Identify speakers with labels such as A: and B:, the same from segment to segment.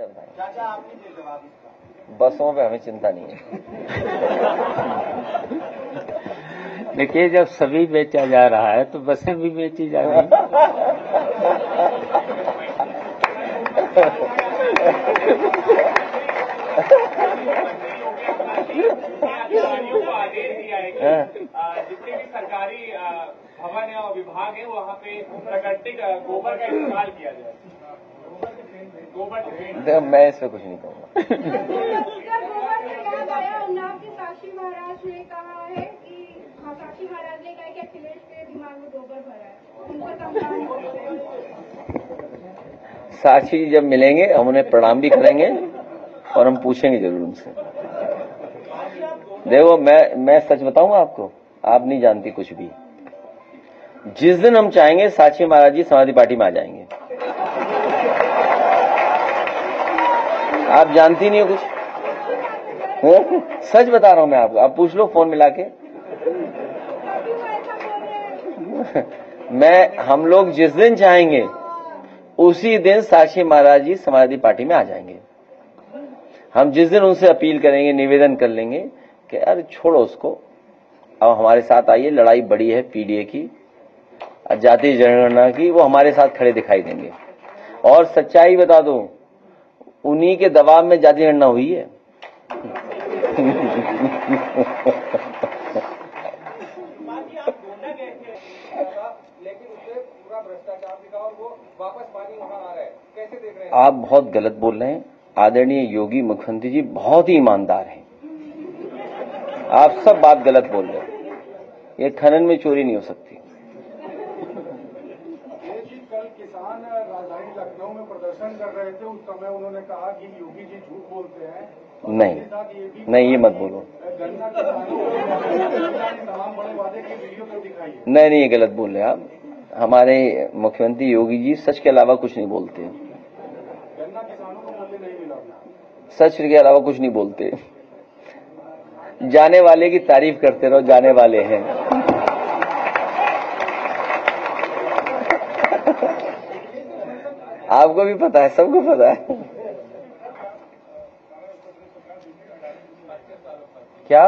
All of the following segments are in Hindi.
A: चाचा आप लीजिए जवाब इसका।
B: बसों पे हमें चिंता नहीं है।
C: देखिए, जब सभी बेचा जा रहा है तो बसें भी बेची जा रही हैं।
A: जितने भी सरकारी भवन है और विभाग है वहाँ पे प्राकृतिक गोबर का इस्तेमाल किया जाए। गोबर
B: मैं इस पे कुछ नहीं कहूँगा।
D: उन्नाव के साक्षी महाराज ने कहा है कि साक्षी महाराज ने कहा कि अखिलेश के दिमाग में गोबर भरा है, उनका
B: साक्षी जब मिलेंगे हम उन्हें प्रणाम भी करेंगे और हम पूछेंगे जरूर उनसे। देखो, मैं सच बताऊंगा आपको, आप नहीं जानती कुछ भी। जिस दिन हम चाहेंगे साक्षी महाराज जी समाजवादी पार्टी में आ जाएंगे। आप जानती नहीं हो कुछ। सच बता रहा हूं मैं आपको, आप पूछ लो फोन मिला के। हम लोग जिस दिन चाहेंगे उसी दिन साक्षी महाराज जी समाजवादी पार्टी में आ जाएंगे। हम जिस दिन उनसे अपील करेंगे, निवेदन कर लेंगे कि यार छोड़ो उसको, अब हमारे साथ आइए, लड़ाई बड़ी है पीडीए की, जातीय जनगणना की, वो हमारे साथ खड़े दिखाई देंगे। और सच्चाई बता दो, उन्हीं के दबाव में जातीय जनगणना हुई है। आप बहुत गलत बोल रहे हैं। आदरणीय योगी मुख्यमंत्री जी बहुत ही ईमानदार हैं। आप सब बात गलत बोल रहे हैं। ये खनन में चोरी नहीं हो सकती।
E: कल किसान राजधानी लखनऊ में प्रदर्शन कर रहे थे, उस समय उन्होंने कहा कि योगी जी झूठ बोलते हैं।
B: नहीं, ये मत बोलो।
E: गन्ना किसानों को तमाम बड़े वादे की वीडियो तो दिखाई।
B: नहीं, ये गलत बोल रहे हैं आप। हमारे मुख्यमंत्री योगी जी सच के अलावा कुछ नहीं बोलते।
E: गन्ना किसानों को मूल्य नहीं मिला।
B: सच के अलावा कुछ नहीं बोलते। जाने वाले की तारीफ करते रहो, जाने वाले हैं। आपको भी पता है, सबको पता है। क्या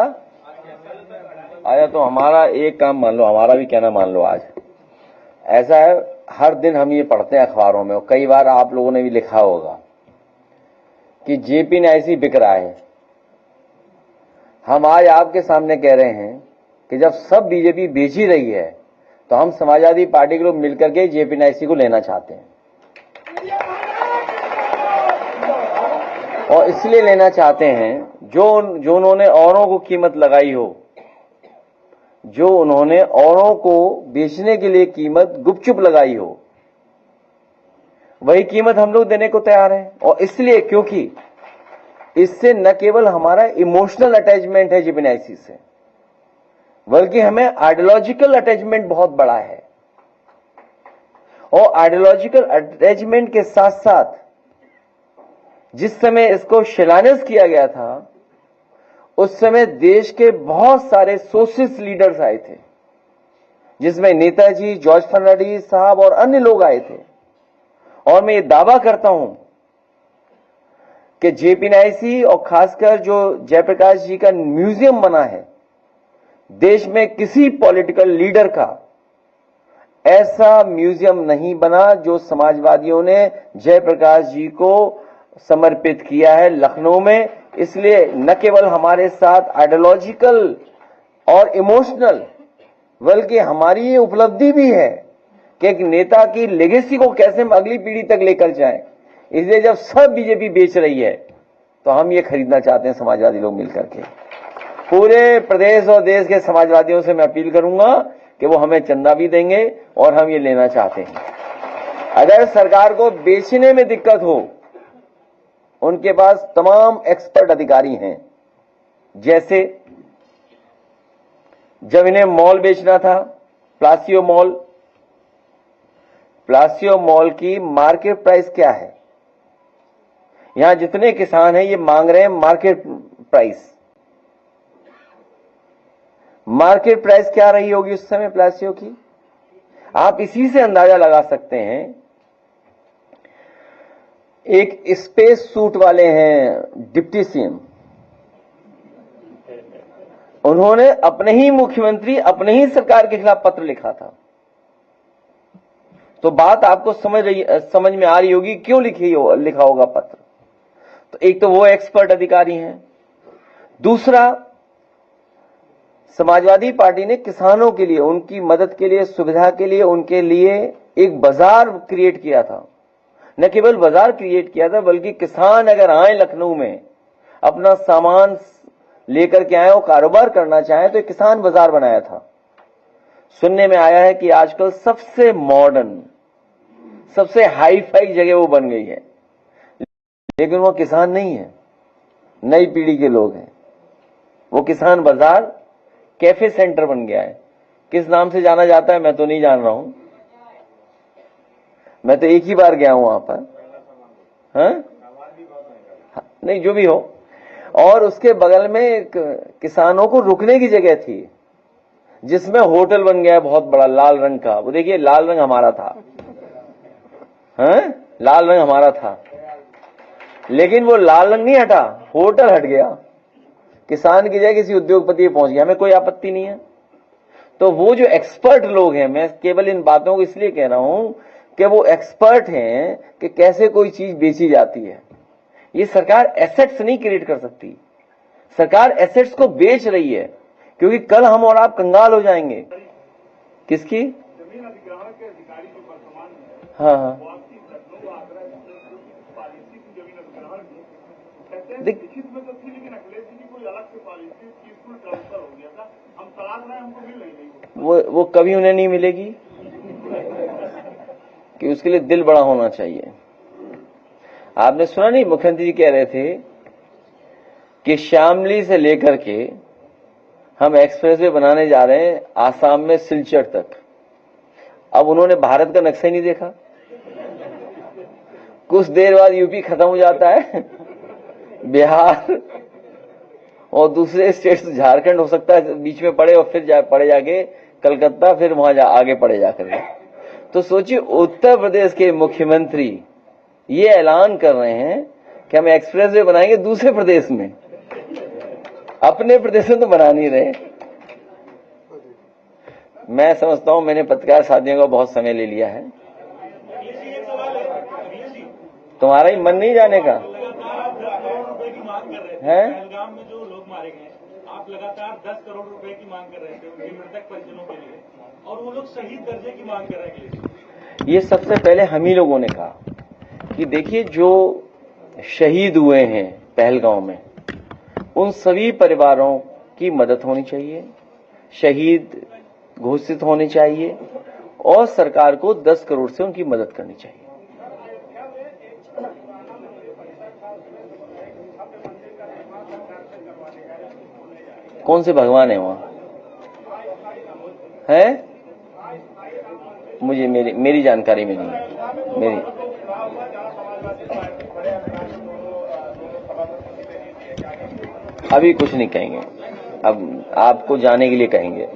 B: आया तो हमारा एक काम मान लो, हमारा भी कहना मान लो। आज ऐसा है, हर दिन हम ये पढ़ते हैं अखबारों में, और कई बार आप लोगों ने भी लिखा होगा कि जेपी न्यासी बिक रहा है। हम आज आपके सामने कह रहे हैं कि जब सब बीजेपी बेच ही रही है तो हम समाजवादी पार्टी के लोग मिलकर के जेपी न्यासी को लेना चाहते हैं। और इसलिए लेना चाहते हैं जो उन्होंने औरों को कीमत लगाई हो, जो उन्होंने औरों को बेचने के लिए कीमत गुपचुप लगाई हो, वही कीमत हम लोग देने को तैयार हैं। और इसलिए क्योंकि इससे न केवल हमारा इमोशनल अटैचमेंट है जेपी न्यासी से, बल्कि हमें आइडियोलॉजिकल अटैचमेंट बहुत बड़ा है। और आइडियोलॉजिकल अटैचमेंट के साथ साथ जिस समय इसको शिलान्यास किया गया था, उस समय देश के बहुत सारे सोशलिस्ट लीडर्स आए थे, जिसमें नेताजी, जॉर्ज फर्नांडिस साहब और अन्य लोग आए थे। और मैं ये दावा करता हूं कि जेपी न्यासी और खासकर जो जयप्रकाश जी का म्यूजियम बना है, देश में किसी पॉलिटिकल लीडर का ऐसा म्यूजियम नहीं बना जो समाजवादियों ने जयप्रकाश जी को समर्पित किया है लखनऊ में। इसलिए न केवल हमारे साथ आइडियोलॉजिकल और इमोशनल, बल्कि हमारी ये उपलब्धि भी है कि एक नेता की लेगेसी को कैसे हम अगली पीढ़ी तक लेकर जाएं। इसलिए जब सब बीजेपी बेच रही है तो हम ये खरीदना चाहते हैं, समाजवादी लोग मिलकर के। पूरे प्रदेश और देश के समाजवादियों से मैं अपील करूंगा कि वो हमें चंदा भी देंगे और हम ये लेना चाहते हैं। अगर सरकार को बेचने में दिक्कत हो, उनके पास तमाम एक्सपर्ट अधिकारी हैं। जैसे जब इन्हें मॉल बेचना था, प्लासियो मॉल की मार्केट प्राइस क्या है? यहां जितने किसान हैं ये मांग रहे हैं मार्केट प्राइस क्या रही होगी उस समय प्लासियो की? आप इसी से अंदाजा लगा सकते हैं एक स्पेस सूट वाले हैं डिप्टी सीएम, उन्होंने अपने ही मुख्यमंत्री अपने ही सरकार के खिलाफ पत्र लिखा था। तो बात आपको समझ में आ रही होगी क्यों लिखा होगा पत्र। तो एक तो वो एक्सपर्ट अधिकारी हैं, दूसरा समाजवादी पार्टी ने किसानों के लिए, उनकी मदद के लिए, सुविधा के लिए, उनके लिए एक बाजार क्रिएट किया था। न केवल बाजार क्रिएट किया था बल्कि किसान अगर आए लखनऊ में अपना सामान लेकर के आए और कारोबार करना चाहे तो एक किसान बाजार बनाया था। सुनने में आया है कि आजकल सबसे मॉडर्न, सबसे हाई फाई जगह वो बन गई है, लेकिन वो किसान नहीं है, नई पीढ़ी के लोग हैं। वो किसान बाजार कैफे सेंटर बन गया है। किस नाम से जाना जाता है मैं तो नहीं जान रहा हूं, मैं तो एक ही बार गया हूं वहां पर। हाँ? नहीं, जो भी हो। और उसके बगल में किसानों को रुकने की जगह थी जिसमें होटल बन गया है बहुत बड़ा लाल रंग का। वो देखिए, लाल रंग हमारा था। हाँ? लाल रंग हमारा था, लेकिन वो लाल रंग नहीं हटा, होटल हट गया, किसान की जगह किसी उद्योगपति पहुंच गया। हमें कोई आपत्ति नहीं है। तो वो जो एक्सपर्ट लोग हैं, मैं केवल इन बातों को इसलिए कह रहा हूं कि वो एक्सपर्ट हैं कि कैसे कोई चीज बेची जाती है। ये सरकार एसेट्स नहीं क्रिएट कर सकती, सरकार एसेट्स को बेच रही है, क्योंकि कल हम और आप कंगाल हो जाएंगे। किसकी?
E: जमीन अधिग्रहण के अधिकारी जो वर्तमान में,
B: हाँ हाँ,
E: वो आपकी लखनऊ आगरा पॉलिसी की जमीन अधिग्रहण की लिखित में तो थी, लेकिन अखिलेश जी की कोई अलग से पॉलिसी पीसफुल ट्रांसफर हो गया था। हम तलाश रहे हैं, हमको मिल नहीं।
B: वो कभी उन्हें नहीं मिलेगी, कि उसके लिए दिल बड़ा होना चाहिए। आपने सुना नहीं, मुख्यमंत्री जी कह रहे थे कि शामली से लेकर के हम एक्सप्रेसवे बनाने जा रहे हैं आसाम में सिलचर तक। अब उन्होंने भारत का नक्शा ही नहीं देखा। कुछ देर बाद यूपी खत्म हो जाता है, बिहार और दूसरे स्टेट, झारखंड हो सकता है बीच में पड़े, और फिर पड़े जाके कलकत्ता, फिर वहां आगे पड़े जाकर। तो सोचिए, उत्तर प्रदेश के मुख्यमंत्री ये ऐलान कर रहे हैं कि हम एक्सप्रेसवे बनाएंगे दूसरे प्रदेश में, अपने प्रदेश में तो बना नहीं रहे। मैं समझता हूं मैंने पत्रकार साथियों का बहुत समय ले लिया है। तुम्हारा ही मन नहीं जाने का है?
F: पहलगाम में जो लोग मारे गए, आप लगातार 10 करोड़ रुपए की मांग कर रहे थे उनके मृतक परिजनों के लिए, और वो लोग शहीद दर्जे की मांग कर रहे हैं।
B: ये सबसे पहले हम ही लोगों ने कहा कि देखिए, जो शहीद हुए हैं पहलगाम में, उन सभी परिवारों की मदद होनी चाहिए, शहीद घोषित होने चाहिए, और सरकार को 10 करोड़ से उनकी मदद करनी चाहिए। कौन से भगवान है वहां? है? मुझे मेरी जानकारी में नहीं है। मेरी अभी कुछ नहीं कहेंगे, अब आपको जाने के लिए कहेंगे।